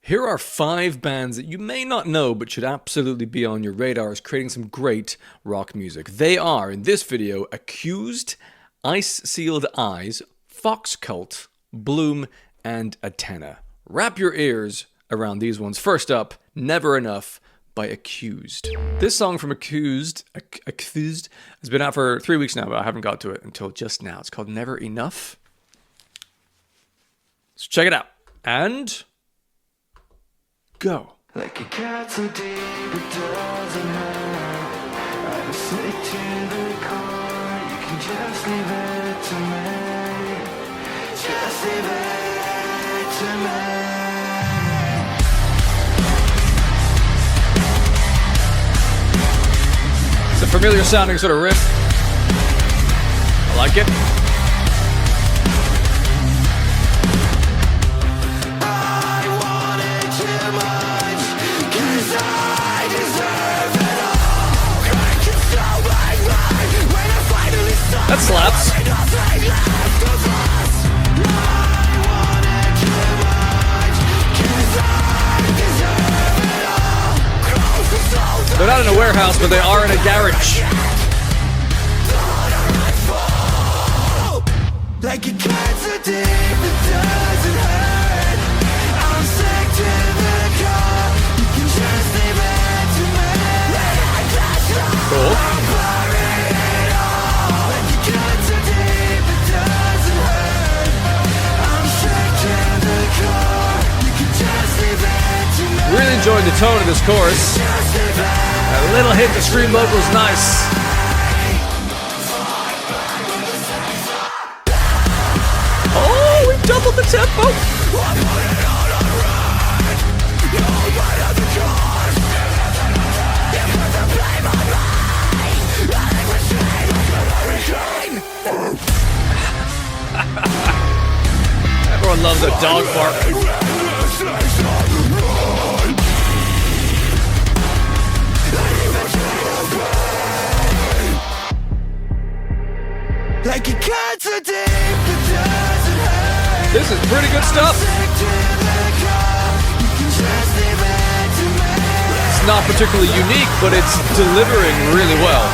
Here are 5 bands that you may not know but should absolutely be on your radars creating some great rock music. They are, in this video, Accused, Ice Sealed Eyes, Foxcult, Bloom, and Atena. Wrap your ears around these ones. First up, Never Enough by Accused. This song from Accused has been out for 3 weeks now, but I haven't got to it until just now. It's called Never Enough. So check it out. And go. Like a cat so deep it doesn't hurt. I'm sick to the core. You can just leave it to me. Just leave it to me. It's a familiar sounding sort of riff. I like it. That slaps. They're not in a warehouse, but they are in a garage. Like a cat so deep it doesn't hurt. I'm sick to the core. You can just leave it to me. Cool. Really enjoyed the tone of this chorus. A little hit to scream vocals, nice. Oh, we doubled the tempo. Everyone loves a dog bark. Like a cat so deep it doesn't hurt. This is pretty good stuff. It's not particularly unique, but it's delivering really well.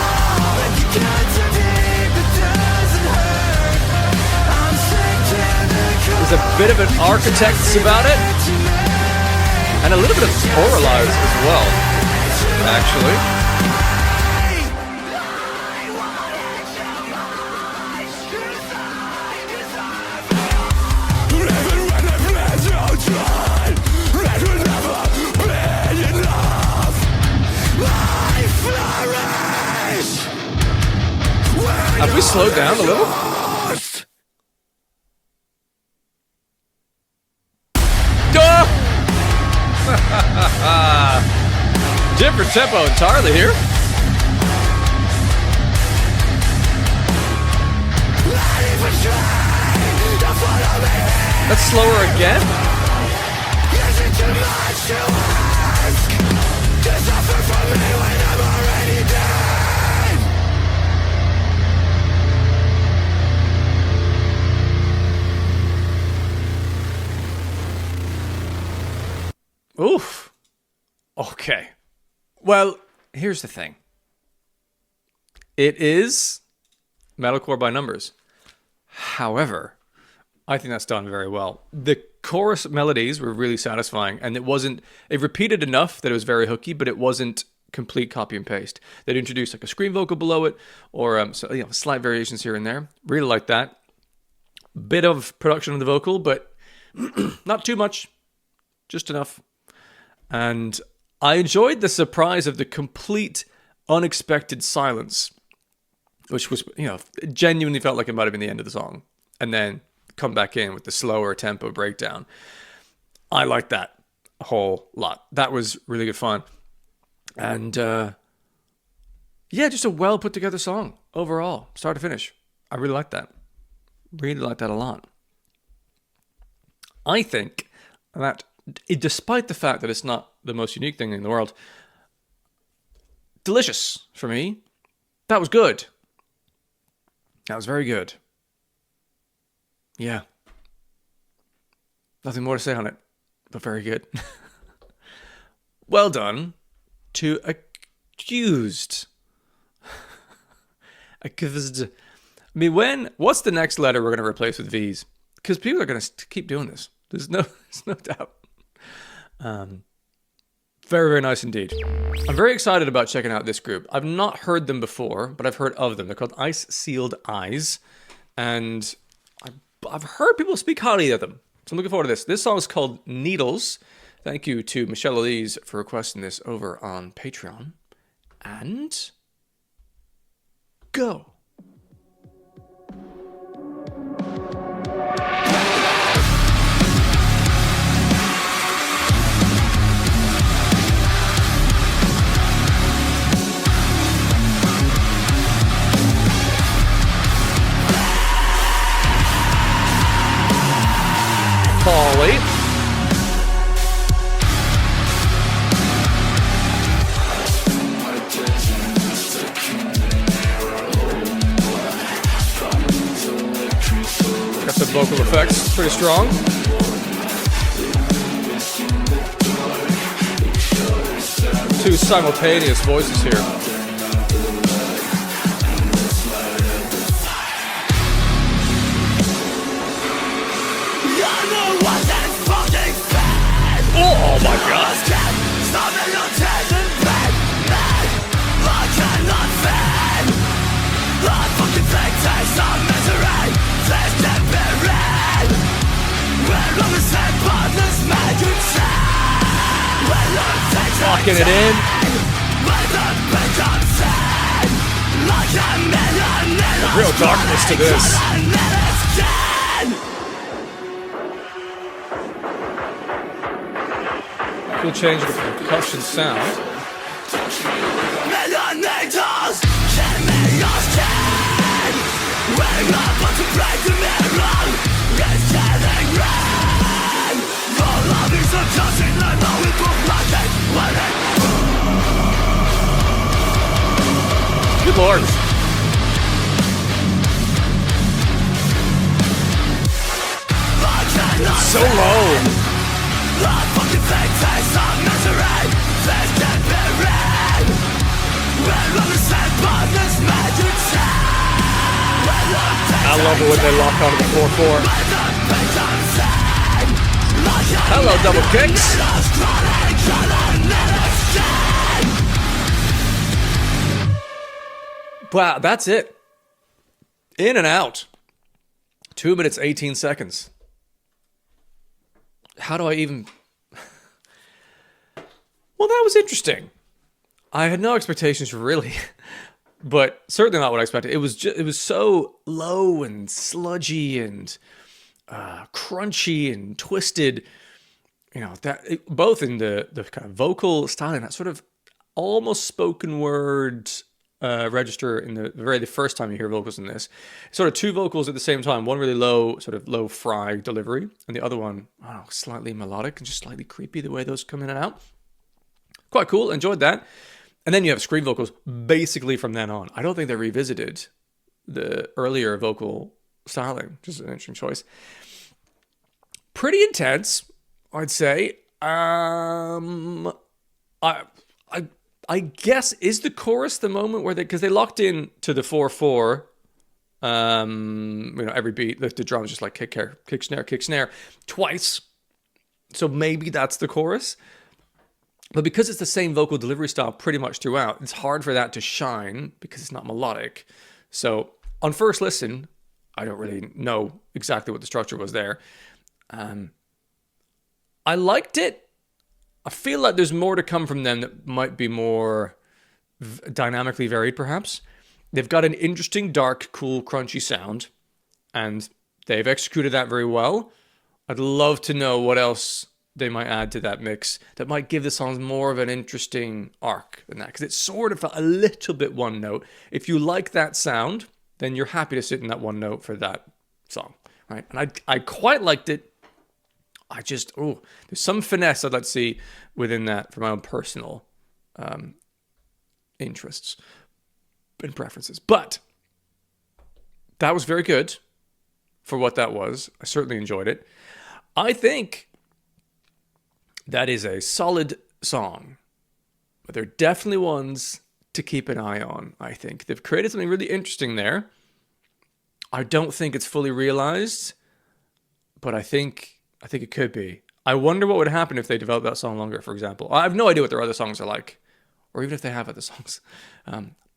There's a bit of an Architects about it, and a little bit of Oralize as well, actually. Have we slowed down a little? Different tempo entirely here. That's slower again. Oof. Okay. Well, here's the thing. It is metalcore by numbers. However, I think that's done very well. The chorus melodies were really satisfying, and it repeated enough that it was very hooky, but it wasn't complete copy and paste. They'd introduce like a scream vocal below it, or slight variations here and there. Really like that. Bit of production on the vocal, but not too much. Just enough. And I enjoyed the surprise of the complete unexpected silence, which was, it genuinely felt like it might have been the end of the song. And then come back in with the slower tempo breakdown. I liked that a whole lot. That was really good fun. And just a well put together song overall, start to finish. I really liked that. Really liked that a lot. I think that despite the fact that it's not the most unique thing in the world, delicious for me. That was good. That was very good. Yeah. Nothing more to say on it. but very good. Well done to accused. Accused. I mean, what's the next letter we're going to replace with V's? Because people are going to keep doing this. There's no doubt. Very, very nice indeed. I'm very excited about checking out this group. I've not heard them before, but I've heard of them. They're called Ice Sealed Eyes. And I've heard people speak highly of them. So I'm looking forward to this. This song is called Needles. Thank you to Michelle Elise for requesting this over on Patreon. And go. Polly. Got some vocal effects, pretty strong. Two simultaneous voices here. Oh my god. Locking it in. Real darkness to this. Cool change of the percussion sound. Good lord. It's so low. I love it when they lock onto the 4/4. Hello, double kicks. Wow, that's it. In and out. 2 minutes, 18 seconds. How do I even... Well, that was interesting. I had no expectations, really. But certainly not what I expected. It was so low and sludgy and crunchy and twisted. You know, both in the kind of vocal style and that sort of almost spoken word register in the first time you hear vocals in this. Sort of two vocals at the same time. One really low, sort of low fry delivery, and the other one, I don't know, slightly melodic and just slightly creepy the way those come in and out. Quite cool. Enjoyed that. And then you have scream vocals basically from then on. I don't think they revisited the earlier vocal styling. Just an interesting choice. Pretty intense, I'd say. I guess is the chorus the moment where because they locked in to the 4/4. Every beat the drums just like kick snare twice. So maybe that's the chorus. But because it's the same vocal delivery style pretty much throughout, it's hard for that to shine because it's not melodic. So on first listen, I don't really know exactly what the structure was there. I liked it. I feel like there's more to come from them that might be more dynamically varied, perhaps. They've got an interesting, dark, cool, crunchy sound, and they've executed that very well. I'd love to know what else they might add to that mix that might give the songs more of an interesting arc than that, because it sort of felt a little bit one note. If you like that sound, then you're happy to sit in that one note for that song, right? And I quite liked it. I just, there's some finesse I'd like to see within that for my own personal interests and preferences. But that was very good for what that was. I certainly enjoyed it. I think That is a solid song. But they're definitely ones to keep an eye on, I think. They've created something really interesting there. I don't think it's fully realized, but I think it could be. I wonder what would happen if they developed that song longer, for example. I have no idea what their other songs are like, or even if they have other songs.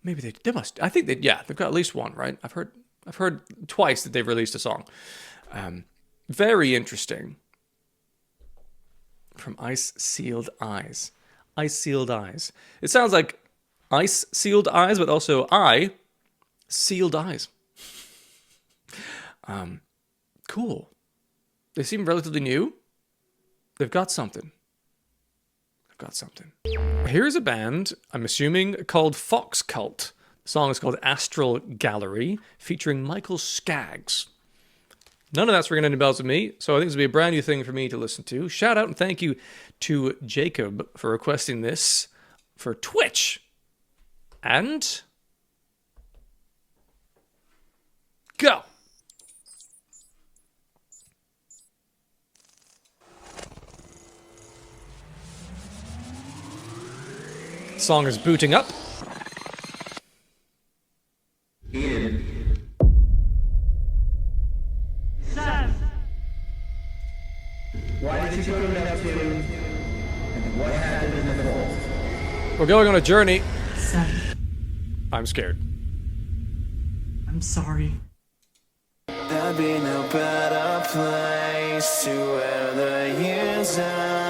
Maybe they must. I think they've got at least one, right? I've heard twice that they've released a song. Very interesting. From Ice Sealed Eyes. Ice Sealed Eyes. It sounds like ice sealed eyes, but also sealed eyes. Cool. They seem relatively new. They've got something. Here's a band, I'm assuming, called Foxcult. The song is called Astral Gallery, featuring Michael Skaggs. None of that's ringing any bells with me, so I think this will be a brand new thing for me to listen to. Shout out and thank you to Jacob for requesting this for Twitch. And go. Song is booting up. Why did you go to Neptune? And what happened in the vault? We're going on a journey. Seven. I'm scared. I'm sorry. There'd be no better place to wear the years out.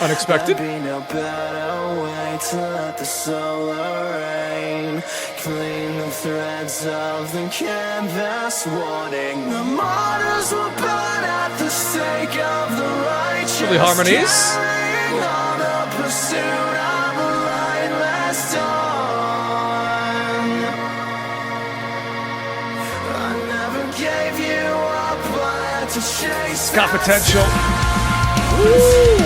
Unexpected. There'd be no better way to let the solar rain clean the threads of the canvas, warning the martyrs will burn at the stake of the righteous. Lovely harmonies. Carrying on the pursuit of a lightless dawn. I never gave you up, I had to chase. Got potential. Ooh.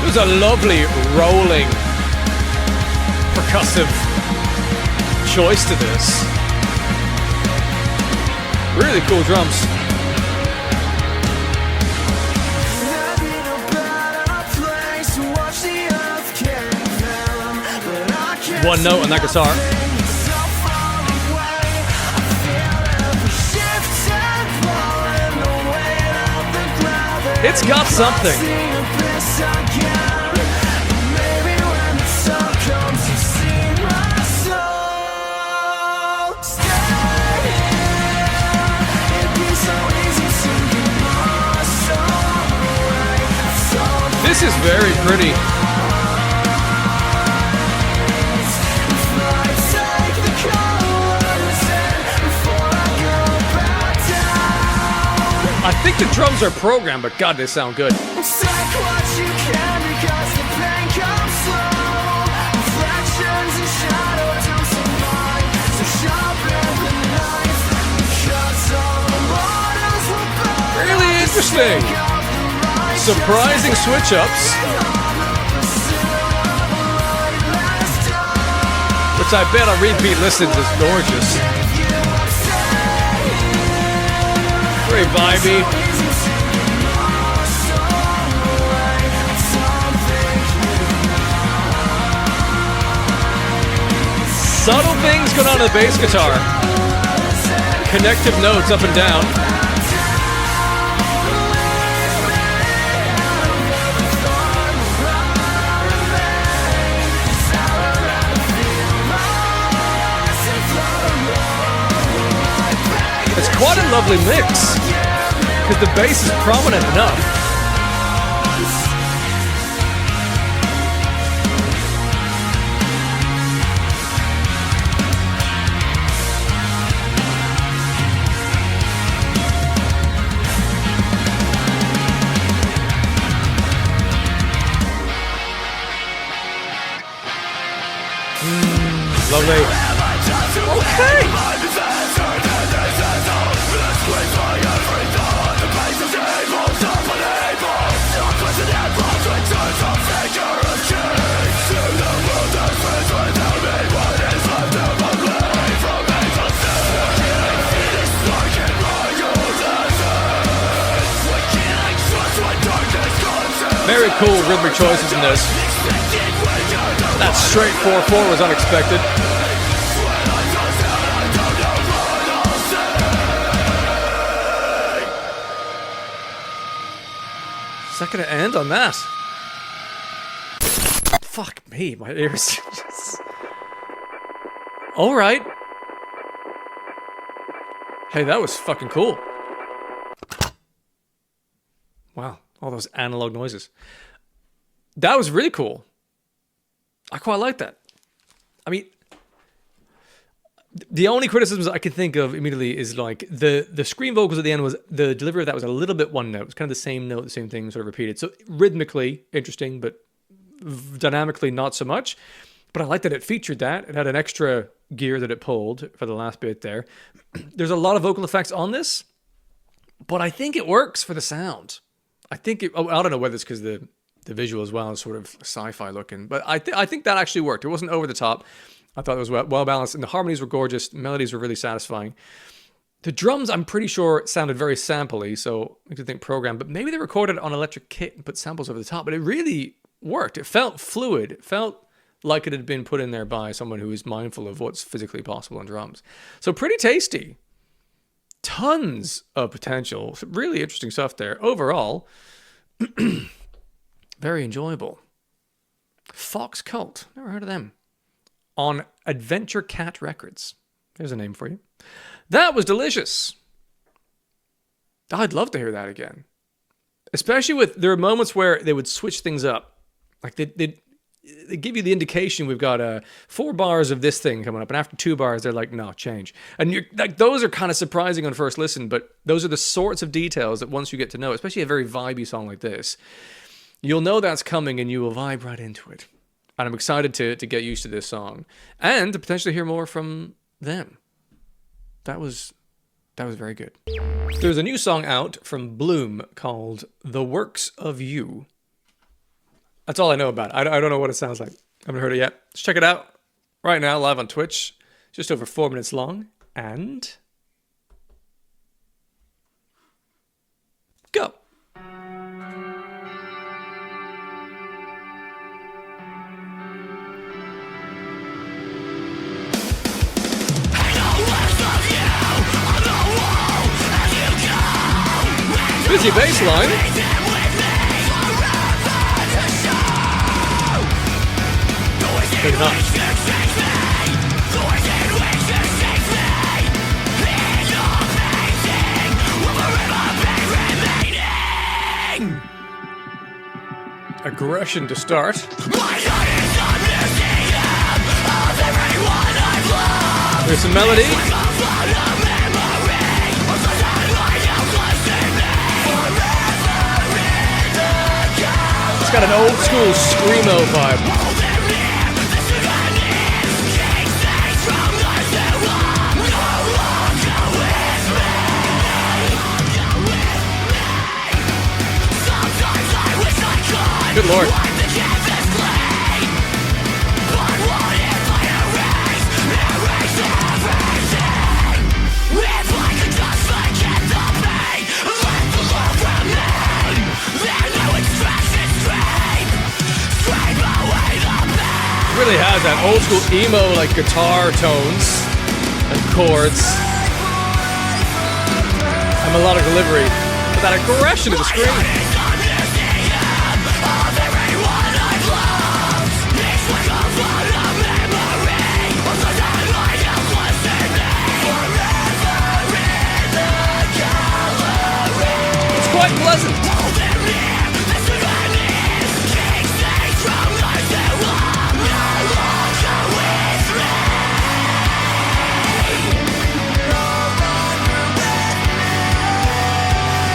There's a lovely rolling percussive choice to this. Really cool drums. One note on that guitar. It's got something. This is very pretty. I think the drums are programmed, but God, they sound good. Really interesting. Surprising switch-ups. Which I bet on repeat listens is gorgeous. Very vibey. Subtle things going on in the bass guitar. Connective notes up and down. It's quite a lovely mix, because the bass is prominent enough. Lovely. Okay. Very cool rhythmic choices in this. That straight 4/4 was unexpected. Is that gonna end on that? Fuck me, my ears. Alright. Hey, that was fucking cool. Wow, all those analog noises. That was really cool. I quite like that. I mean, the only criticisms I could think of immediately is like the scream vocals at the end was the delivery of that was a little bit one note. It was kind of the same note, the same thing sort of repeated. So rhythmically interesting, but dynamically not so much. But I like that it featured that. It had an extra gear that it pulled for the last bit there. There's a lot of vocal effects on this, but I think it works for the sound. I think it, I don't know whether it's because the visual as well is sort of sci-fi looking, but I think that actually worked. It wasn't over the top. I thought it was well balanced, and the harmonies were gorgeous. The melodies were really satisfying. The drums, I'm pretty sure, sounded very sampley, so I could think programmed, but maybe they recorded it on electric kit and put samples over the top, but it really worked. It felt fluid. It felt like it had been put in there by someone who is mindful of what's physically possible on drums. So pretty tasty. Tons of potential. Really interesting stuff there. Overall, very enjoyable. Foxcult. Never heard of them. On Adventure Cat Records. There's a name for you. That was delicious. I'd love to hear that again. Especially with, there are moments where they would switch things up. Like they give you the indication we've got 4 bars of this thing coming up, and after 2 bars, they're like, no, change. And you're like, those are kind of surprising on first listen, but those are the sorts of details that once you get to know, especially a very vibey song like this, you'll know that's coming and you will vibe right into it. And I'm excited to get used to this song and to potentially hear more from them. That was very good. There's a new song out from Bloom called The Works of You. That's all I know about it. I don't know what it sounds like. I haven't heard it yet. Let's check it out right now, live on Twitch. Just over 4 minutes long. And go. Busy bass line. Maybe not. Aggression to start. There's some melody. It's got an old school screamo vibe. Good Lord. Really has that old school emo like guitar tones and chords and melodic delivery, but that aggression to the screen. It's quite pleasant.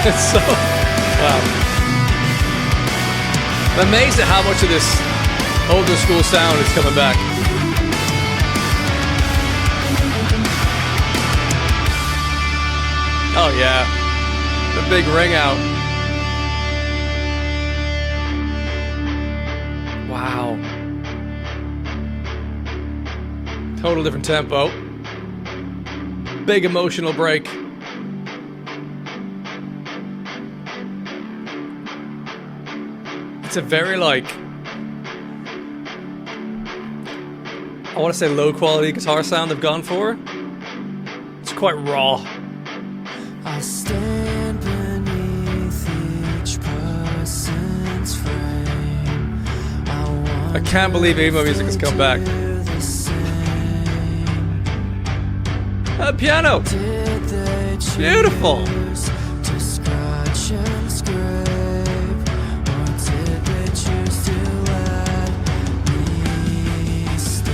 It's so, wow. I'm amazed at how much of this older school sound is coming back. Oh yeah, the big ring out. Wow. Total different tempo. Big emotional break. It's a very, like, I want to say low quality guitar sound they've gone for. It's quite raw. I stand beneath each person's frame. I can't believe emo music has come back. Piano! Beautiful! To scratch and scrape, or did they choose to let me stay?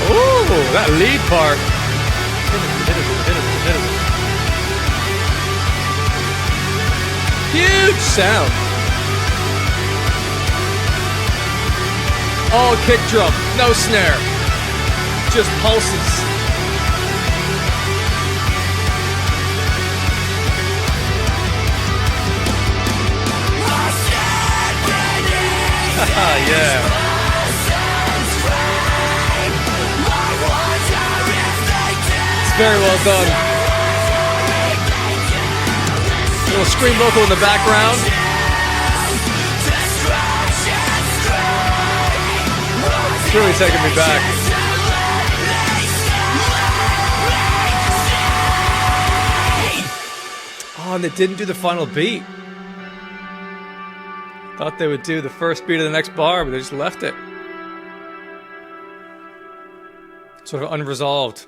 Ooh, that lead part. Huge sound. All kick drum, no snare. Just pulses. Yeah. It's very well done. Little scream vocal in the background. It's really taking me back. Oh, and they didn't do the final beat. Thought they would do the first beat of the next bar, but they just left it. Sort of unresolved.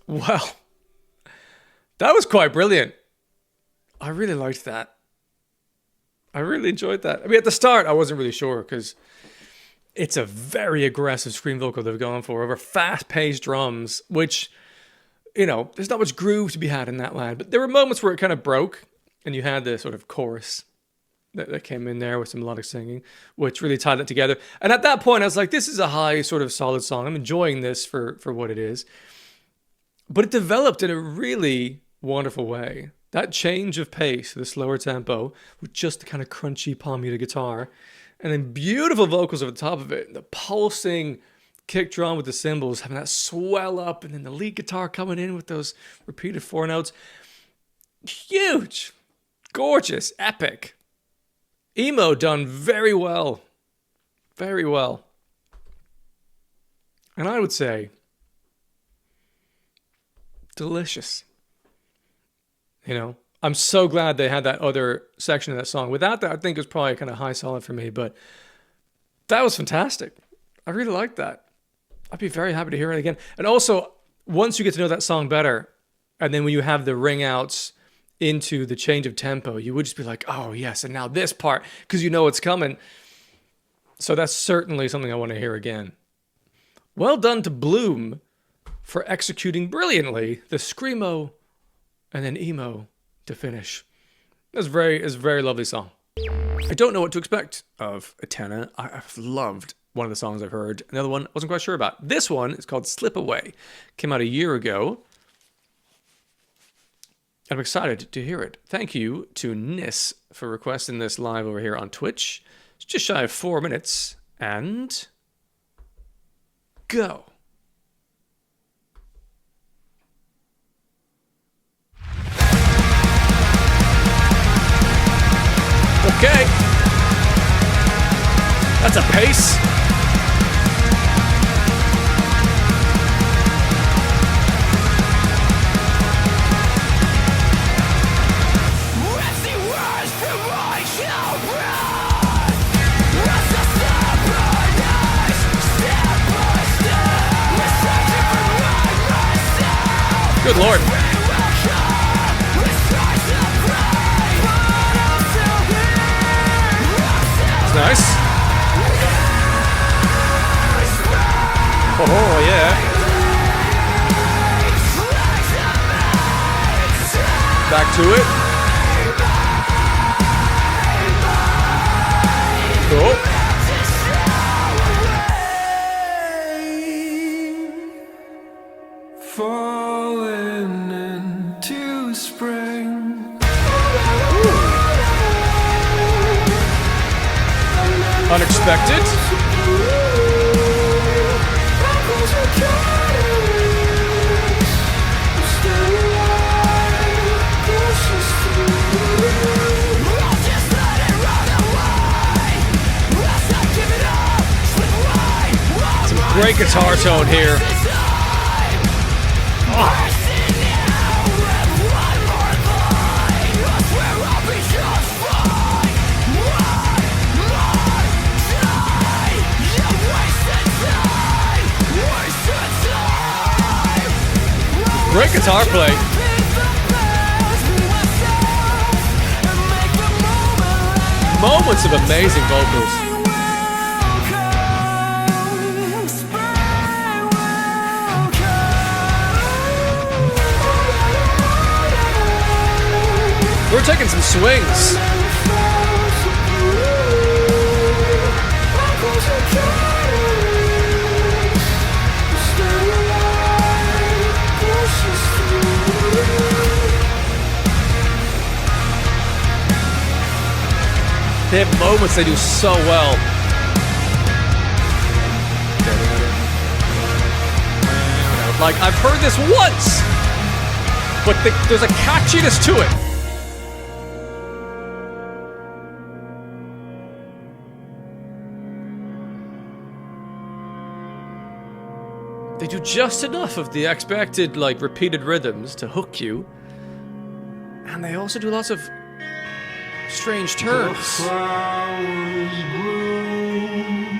Well, that was quite brilliant. I really liked that. I really enjoyed that. I mean, at the start, I wasn't really sure because it's a very aggressive scream vocal they've gone for over fast-paced drums, which, you know, there's not much groove to be had in that line. But there were moments where it kind of broke, and you had the sort of chorus that came in there with some melodic singing, which really tied it together. And at that point, I was like, this is a high, sort of solid song. I'm enjoying this for what it is. But it developed in a really wonderful way. That change of pace, the slower tempo, with just the kind of crunchy palm muted guitar, and then beautiful vocals over the top of it, the pulsing kick drum with the cymbals, having that swell up, and then the lead guitar coming in with those repeated four notes. Huge, gorgeous, epic. Emo done very well. Very well. And I would say, delicious. You know, I'm so glad they had that other section of that song. Without that, I think it was probably kind of high solid for me, but that was fantastic. I really liked that. I'd be very happy to hear it again. And also, once you get to know that song better, and then when you have the ring outs into the change of tempo, you would just be like, oh yes, and now this part, because you know it's coming. So that's certainly something I want to hear again. Well done to Bloom for executing brilliantly the screamo and then emo to finish. It's a very lovely song. I don't know what to expect of Atena. I've loved one of the songs I've heard. Another one I wasn't quite sure about. This one is called Slip Away. Came out a year ago. I'm excited to hear it. Thank you to Nis for requesting this live over here on Twitch. It's just shy of 4 minutes. And go. Okay. That's a pace. Good Lord. It's nice. Oh, yeah. Back to it. Cool. Falling into spring. Unexpected. Great guitar tone here. Great guitar play. Moments of amazing vocals. We're taking some swings. They have moments they do so well. Like, I've heard this once, but there's a catchiness to it. They do just enough of the expected, like, repeated rhythms to hook you. And they also do lots of strange turns. Flowers bloom,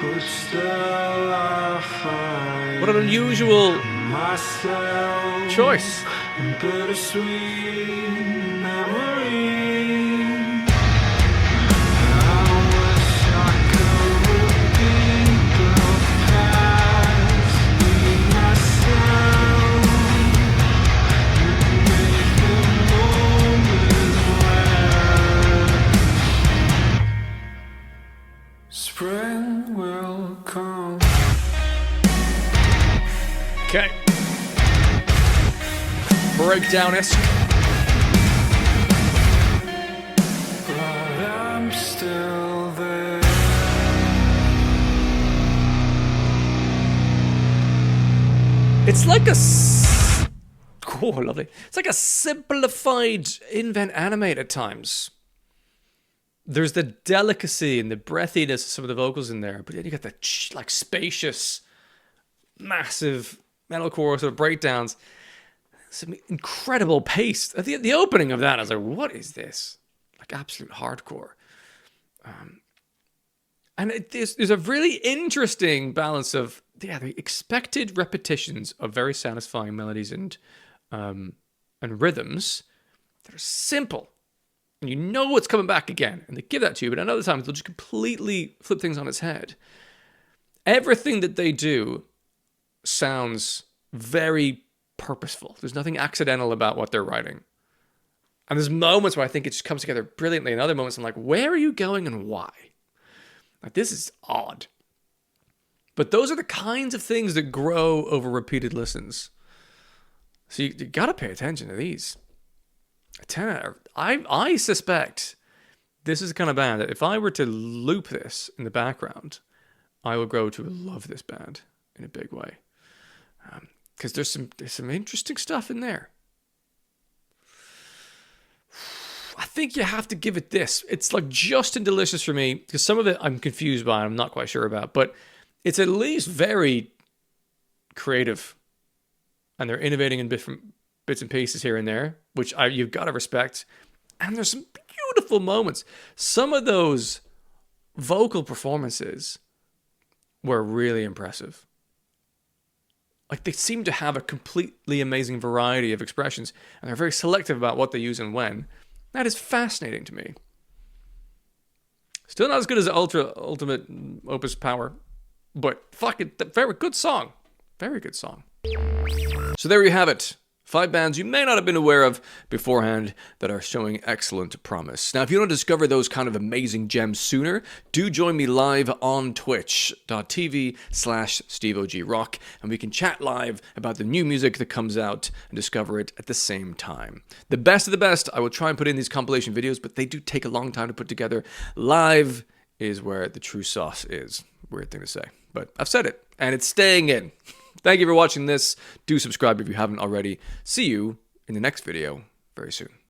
but still I find What an unusual myself choice. in bittersweet memory. I wish I could repeat the past, be myself, make the moment spring will come. Okay. Breakdown-esque. But I'm still there. It's like oh, lovely. It's like a simplified Invent Animate at times. There's the delicacy and the breathiness of some of the vocals in there, but then you got the like spacious, massive metalcore sort of breakdowns. Some incredible pace. At the opening of that, I was like, what is this? Like absolute hardcore. And there's a really interesting balance of the expected repetitions of very satisfying melodies and rhythms that are simple. And you know what's coming back again. And they give that to you, but at other times they'll just completely flip things on its head. Everything that they do sounds very purposeful. There's nothing accidental about what they're writing. And there's moments where I think it just comes together brilliantly, and other moments I'm like, where are you going and why? Like, this is odd. But those are the kinds of things that grow over repeated listens. So you gotta pay attention to these. Atena, I suspect this is the kind of band that if I were to loop this in the background, I would grow to love this band in a big way. Because there's some interesting stuff in there. I think you have to give it this. It's like just and delicious for me, because some of it I'm confused by and I'm not quite sure about, but it's at least very creative. And they're innovating in different bits and pieces here and there, which you've got to respect. And there's some beautiful moments. Some of those vocal performances were really impressive. Like, they seem to have a completely amazing variety of expressions, and they're very selective about what they use and when. That is fascinating to me. Still not as good as Ultimate Opus Power, but fuck it, very good song. Very good song. So there you have it. 5 bands you may not have been aware of beforehand that are showing excellent promise. Now, if you want to discover those kind of amazing gems sooner, do join me live on twitch.tv/SteveOGRock, and we can chat live about the new music that comes out and discover it at the same time. The best of the best, I will try and put in these compilation videos, but they do take a long time to put together. Live is where the true sauce is. Weird thing to say, but I've said it, and it's staying in. Thank you for watching this. Do subscribe if you haven't already. See you in the next video very soon.